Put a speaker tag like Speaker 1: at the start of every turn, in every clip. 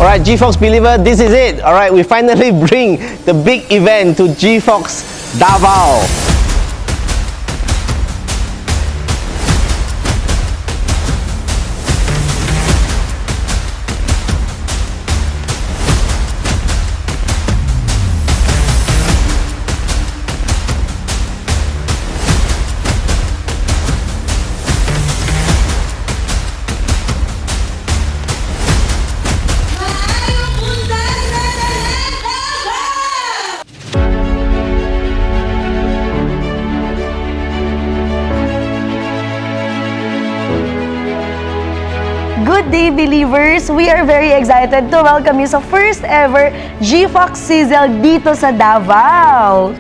Speaker 1: Alright, GFox Believer, this is it. Alright, we finally bring the big event to GFox Davao.
Speaker 2: Good day, believers! We are very excited to welcome you sa first ever GFox Sizzle dito sa Davao.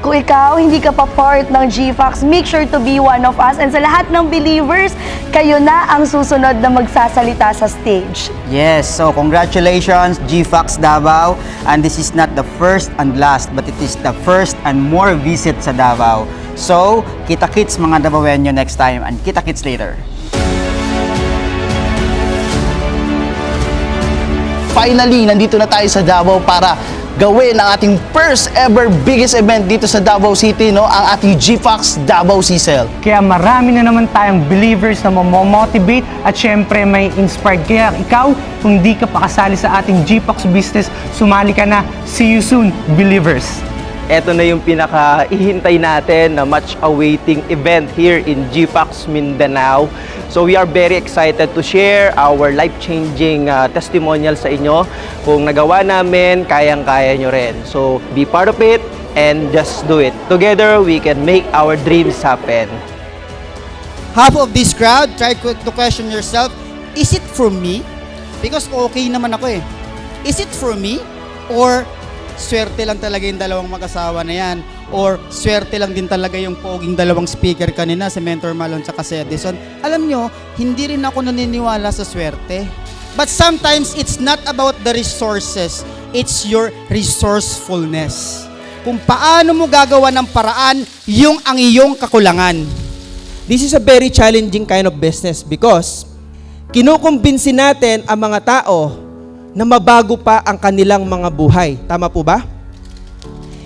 Speaker 2: Kung ikaw hindi ka pa part ng GFox, make sure to be one of us. And sa lahat ng believers, kayo na ang susunod na magsasalita sa stage.
Speaker 3: Yes, so congratulations GFox Davao, and this is not the first and last, but it is the first and more visit sa Davao. So, kita-kits mga Davaoenyo next time, and kita-kits later.
Speaker 4: Finally, nandito na tayo sa Davao para gawin ang ating first ever biggest event dito sa Davao City, no? Ang ating GFox Davao Sizzle.
Speaker 5: Kaya marami na naman tayong believers na mamomotivate at syempre may inspired. Kaya ikaw, kung di ka pa kasali sa ating GFox business, sumali ka na. See you soon, believers!
Speaker 1: Ito na yung pinaka-ihintay natin na much-awaiting event here in GFox Mindanao. So we are very excited to share our life-changing testimonial sa inyo. Kung nagawa namin, kayang-kaya nyo rin. So be part of it and just do it. Together, we can make our dreams happen.
Speaker 3: Half of this crowd, try to question yourself, is it for me? Because okay naman ako eh. Is it for me? Or swerte lang talaga yung dalawang mag-asawa na yan? Or swerte lang din talaga yung poging dalawang speaker kanina, si Mentor Malone at si Edison? Alam nyo, hindi rin ako naniniwala sa swerte. But sometimes, it's not about the resources. It's your resourcefulness. Kung paano mo gagawa ng paraan yung ang iyong kakulangan.
Speaker 6: This is a very challenging kind of business because kinukumbinsi natin ang mga tao na mabago pa ang kanilang mga buhay. Tama po ba?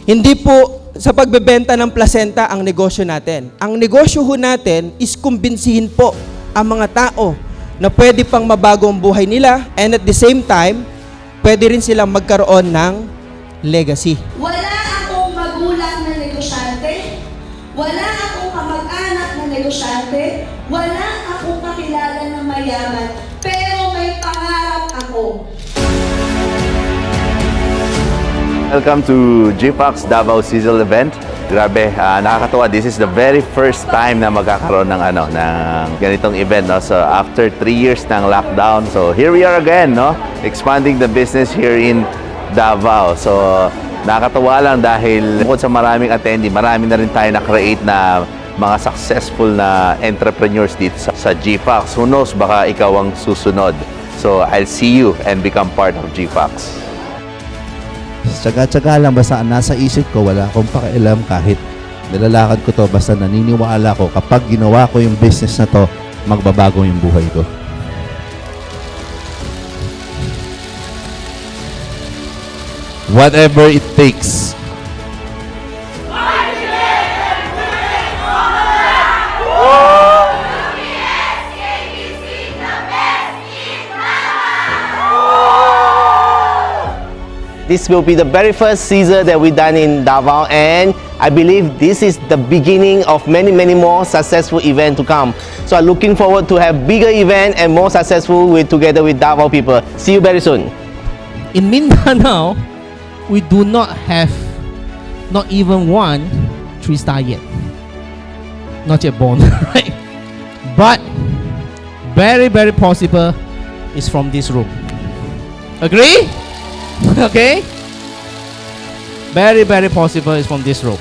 Speaker 6: Hindi po sa pagbebenta ng placenta ang negosyo natin. Ang negosyo ho natin is kumbinsihin po ang mga tao na pwede pang mabago ang buhay nila, and at the same time, pwede rin silang magkaroon ng legacy.
Speaker 7: Wala akong magulang na negosyante, wala akong kamag-anak na negosyante, wala akong kakilala na mayaman, pero may pangarap ako.
Speaker 8: Welcome to GFox Davao Sizzle event. Grabe, nakakatuwa. This is the very first time na magkakaroon ng ng ganitong event, no? So after 3 years ng lockdown, so here we are again, no? Expanding the business here in Davao. So nakakatuwa lang dahil bukod sa maraming attendee, marami na rin tayo na-create na mga successful na entrepreneurs dito sa GFox. Who knows, baka ikaw ang susunod. So I'll see you and become part of GFox.
Speaker 9: Tsaga-tsaga lang, basta nasa isip ko, wala akong pakialam kahit nilalakad ko to, basta naniniwala ko kapag ginawa ko yung business na to, magbabago yung buhay ko. Whatever it takes.
Speaker 1: This will be the very first Sizzle that we've done in Davao, and I believe this is the beginning of many more successful events to come. So I'm looking forward to have bigger event and more successful together with Davao people. See you very soon.
Speaker 10: In Mindanao, we do not have not even one 3-star yet. Not yet born, right? But very possible is from this room. Agree? Okay? Very possible is from this room.